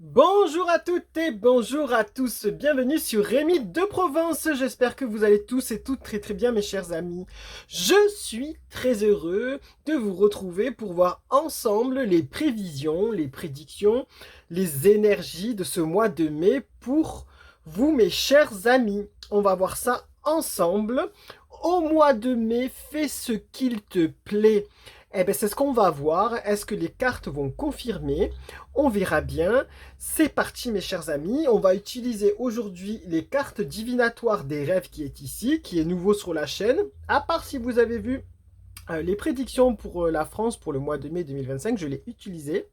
Bonjour à toutes et bonjour à tous, bienvenue sur Rémi de Provence, j'espère que vous allez tous et toutes très très bien mes chers amis. Je suis très heureux de vous retrouver pour voir ensemble les prévisions, les prédictions, les énergies de ce mois de mai pour vous mes chers amis. On va voir ça ensemble. Au mois de mai, fais ce qu'il te plaît. Eh bien, c'est ce qu'on va voir. Est-ce que les cartes vont confirmer? On verra bien. C'est parti mes chers amis, on va utiliser aujourd'hui les cartes divinatoires des rêves qui est ici, qui est nouveau sur la chaîne. À part si vous avez vu les prédictions pour la France pour le mois de mai 2025, je l'ai utilisé.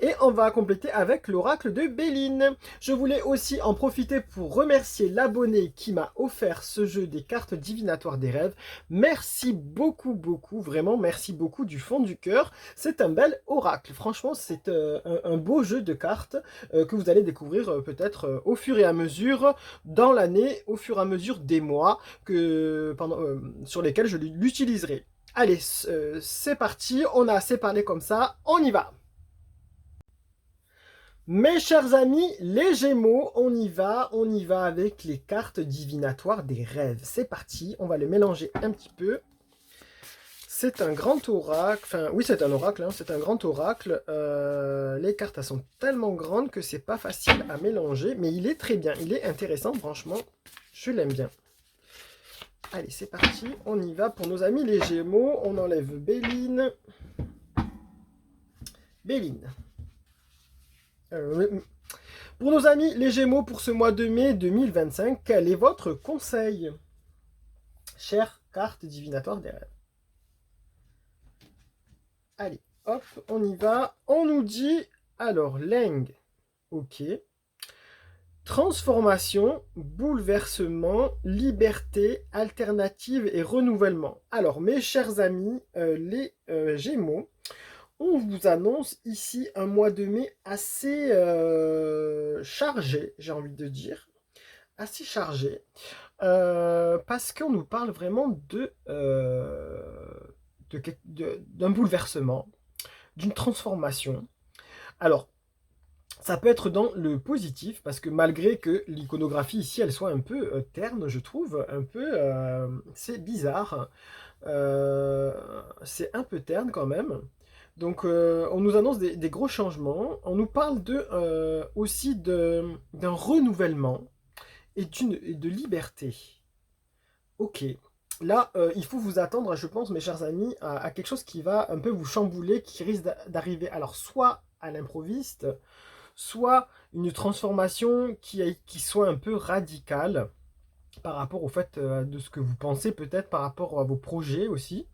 Et on va compléter avec l'oracle de Béline. Je voulais aussi en profiter pour remercier l'abonné qui m'a offert ce jeu des cartes divinatoires des rêves. Merci beaucoup, beaucoup, vraiment merci beaucoup du fond du cœur. C'est un bel oracle. Franchement, c'est un beau jeu de cartes que vous allez découvrir peut-être au fur et à mesure dans l'année, au fur et à mesure des mois sur lesquels je l'utiliserai. Allez, c'est parti, on a assez parlé comme ça, on y va. Mes chers amis, les Gémeaux, on y va avec les cartes divinatoires des rêves. C'est parti, on va le mélanger un petit peu. C'est un grand oracle, enfin oui c'est un oracle, hein, c'est un grand oracle. Les cartes elles sont tellement grandes que c'est pas facile à mélanger, mais il est très bien, il est intéressant franchement, je l'aime bien. Allez c'est parti, on y va pour nos amis les Gémeaux, on enlève Béline. Béline. Pour nos amis les Gémeaux pour ce mois de mai 2025, quel est votre conseil? Chère carte divinatoire des rêves. Allez, hop, on y va. On nous dit, alors, Leng, ok. Transformation, bouleversement, liberté, alternative et renouvellement. Alors, mes chers amis, les Gémeaux, on vous annonce ici un mois de mai assez chargé, j'ai envie de dire. Assez chargé. Parce qu'on nous parle vraiment d'un bouleversement, d'une transformation. Alors, ça peut être dans le positif, parce que malgré que l'iconographie ici, elle soit un peu terne, je trouve, un peu, c'est bizarre, c'est un peu terne quand même. Donc, on nous annonce des gros changements, on nous parle aussi d'un renouvellement et de liberté. Ok. Là, il faut vous attendre, je pense, mes chers amis, à quelque chose qui va un peu vous chambouler, qui risque d'arriver. Alors, soit à l'improviste, soit une transformation qui soit un peu radicale par rapport au fait de ce que vous pensez, peut-être par rapport à vos projets aussi.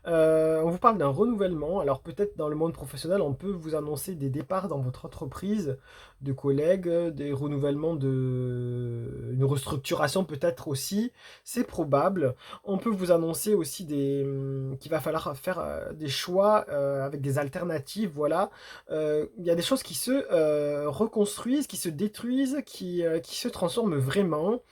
On vous parle d'un renouvellement. Alors peut-être dans le monde professionnel, on peut vous annoncer des départs dans votre entreprise, de collègues, des renouvellements une restructuration peut-être aussi. C'est probable. On peut vous annoncer aussi qu'il va falloir faire des choix avec des alternatives. Voilà. Il y a des choses qui se reconstruisent, qui se détruisent, qui se transforment vraiment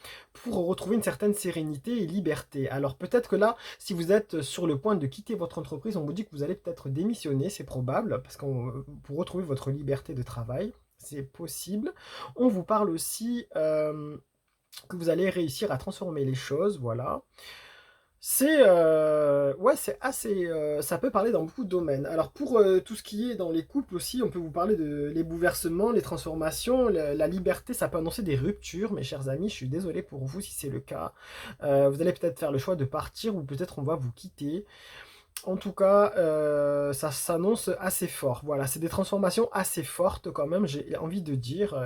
pour retrouver une certaine sérénité et liberté. Alors peut-être que là, si vous êtes sur le point de quitter votre entreprise, on vous dit que vous allez peut-être démissionner, c'est probable, parce qu'on pour retrouver votre liberté de travail, c'est possible. On vous parle aussi que vous allez réussir à transformer les choses, voilà. Ouais, c'est assez, ça peut parler dans beaucoup de domaines. Alors pour tout ce qui est dans les couples aussi, on peut vous parler de les bouleversements, les transformations, la liberté, ça peut annoncer des ruptures, mes chers amis. Je suis désolé pour vous si c'est le cas. Vous allez peut-être faire le choix de partir ou peut-être on va vous quitter. En tout cas, ça s'annonce assez fort. Voilà, c'est des transformations assez fortes quand même, j'ai envie de dire.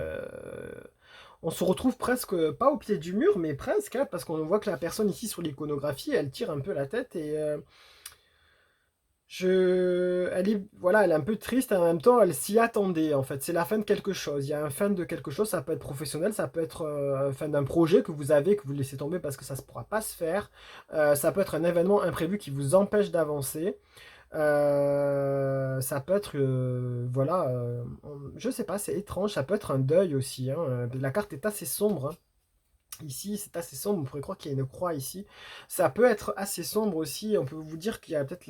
On se retrouve presque, pas au pied du mur, mais presque, hein, parce qu'on voit que la personne ici sur l'iconographie, elle tire un peu la tête et voilà, elle est un peu triste et en même temps, elle s'y attendait en fait. C'est la fin de quelque chose. Il y a un fin de quelque chose, ça peut être professionnel, ça peut être la fin d'un projet que vous avez, que vous laissez tomber parce que ça ne pourra pas se faire. Ça peut être un événement imprévu qui vous empêche d'avancer. Ça peut être, voilà, je sais pas, c'est étrange. Ça peut être un deuil aussi, hein. La carte est assez sombre, hein. Ici, c'est assez sombre, on pourrait croire qu'il y a une croix ici. Ça peut être assez sombre aussi, on peut vous dire qu'il y a peut-être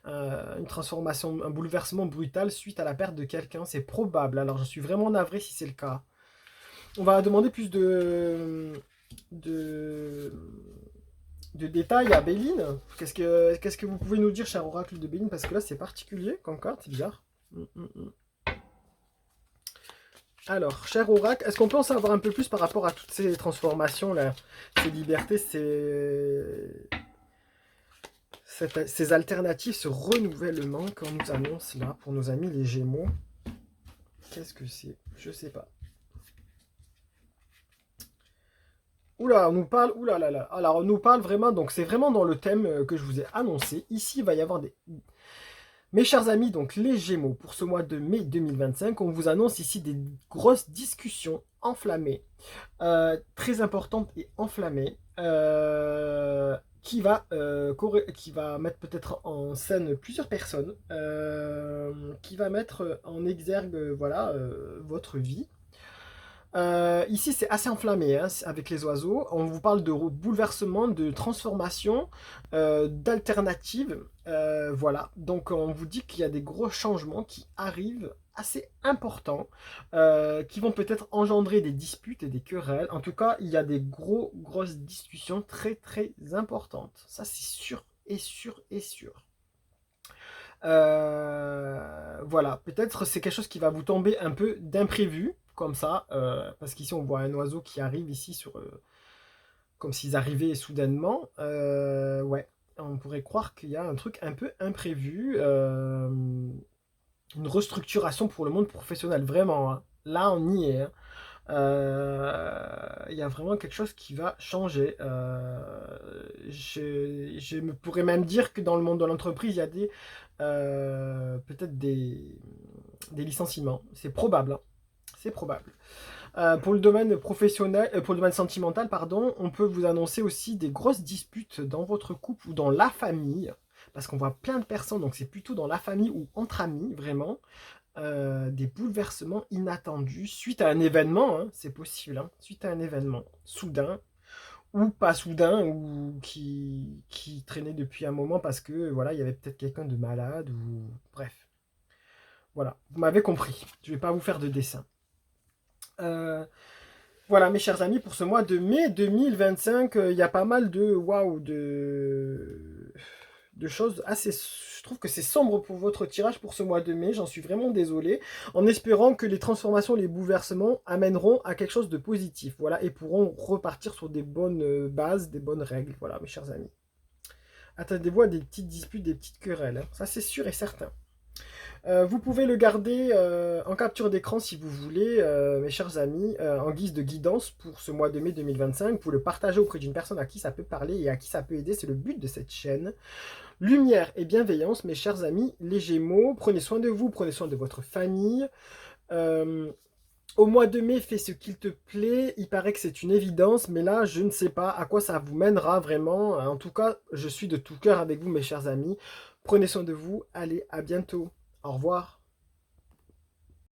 une transformation, un bouleversement brutal suite à la perte de quelqu'un, c'est probable. Alors je suis vraiment navré si c'est le cas. On va demander plus de, de détails à Béline. Qu'est-ce que vous pouvez nous dire, cher oracle de Béline? Parce que là, c'est particulier comme carte, c'est bizarre. Alors, cher oracle, est-ce qu'on peut en savoir un peu plus par rapport à toutes ces transformations, là, ces libertés, ces alternatives, ce renouvellement qu'on nous annonce là pour nos amis les Gémeaux? Qu'est-ce que c'est? Je sais pas. Oula, on nous parle, oula là là. Alors, on nous parle vraiment, donc c'est vraiment dans le thème que je vous ai annoncé. Ici, il va y avoir des... Mes chers amis, donc les Gémeaux, pour ce mois de mai 2025, on vous annonce ici des grosses discussions enflammées, très importantes et enflammées, qui va mettre peut-être en scène plusieurs personnes, qui va mettre en exergue voilà, votre vie. Ici, c'est assez enflammé hein, avec les oiseaux. On vous parle de bouleversement, de transformation, d'alternatives. Voilà. Donc, on vous dit qu'il y a des gros changements qui arrivent assez importants, qui vont peut-être engendrer des disputes et des querelles. En tout cas, il y a des grosses discussions très, très importantes. Ça, c'est sûr et sûr et sûr. Voilà, peut-être c'est quelque chose qui va vous tomber un peu d'imprévu, comme ça, parce qu'ici on voit un oiseau qui arrive ici comme s'ils arrivaient soudainement. Ouais, on pourrait croire qu'il y a un truc un peu imprévu, une restructuration pour le monde professionnel, vraiment. Hein. Là, on y est. Hein. Il y a vraiment quelque chose qui va changer. Je me pourrais même dire que dans le monde de l'entreprise, il y a peut-être des licenciements. C'est probable. Hein. C'est probable. Pour le domaine professionnel, pour le domaine sentimental, pardon, on peut vous annoncer aussi des grosses disputes dans votre couple ou dans la famille. Parce qu'on voit plein de personnes, donc c'est plutôt dans la famille ou entre amis, vraiment. Des bouleversements inattendus suite à un événement, hein, c'est possible, hein, suite à un événement soudain ou pas soudain ou qui traînait depuis un moment parce que voilà, il y avait peut-être quelqu'un de malade ou bref. Voilà, vous m'avez compris. Je vais pas vous faire de dessin. Voilà, mes chers amis, pour ce mois de mai 2025, il y a pas mal de waouh, de choses assez... Je trouve que c'est sombre pour votre tirage pour ce mois de mai, j'en suis vraiment désolé, en espérant que les transformations, les bouleversements amèneront à quelque chose de positif, voilà, et pourront repartir sur des bonnes bases, des bonnes règles, voilà, mes chers amis. Attendez-vous à des petites disputes, des petites querelles, hein. Ça c'est sûr et certain. Vous pouvez le garder en capture d'écran si vous voulez, mes chers amis, en guise de guidance pour ce mois de mai 2025. Vous pouvez le partager auprès d'une personne à qui ça peut parler et à qui ça peut aider. C'est le but de cette chaîne. Lumière et bienveillance, mes chers amis, les Gémeaux. Prenez soin de vous, prenez soin de votre famille. Au mois de mai, fais ce qu'il te plaît. Il paraît que c'est une évidence, mais là, je ne sais pas à quoi ça vous mènera vraiment. En tout cas, je suis de tout cœur avec vous, mes chers amis. Prenez soin de vous. Allez, à bientôt. Au revoir.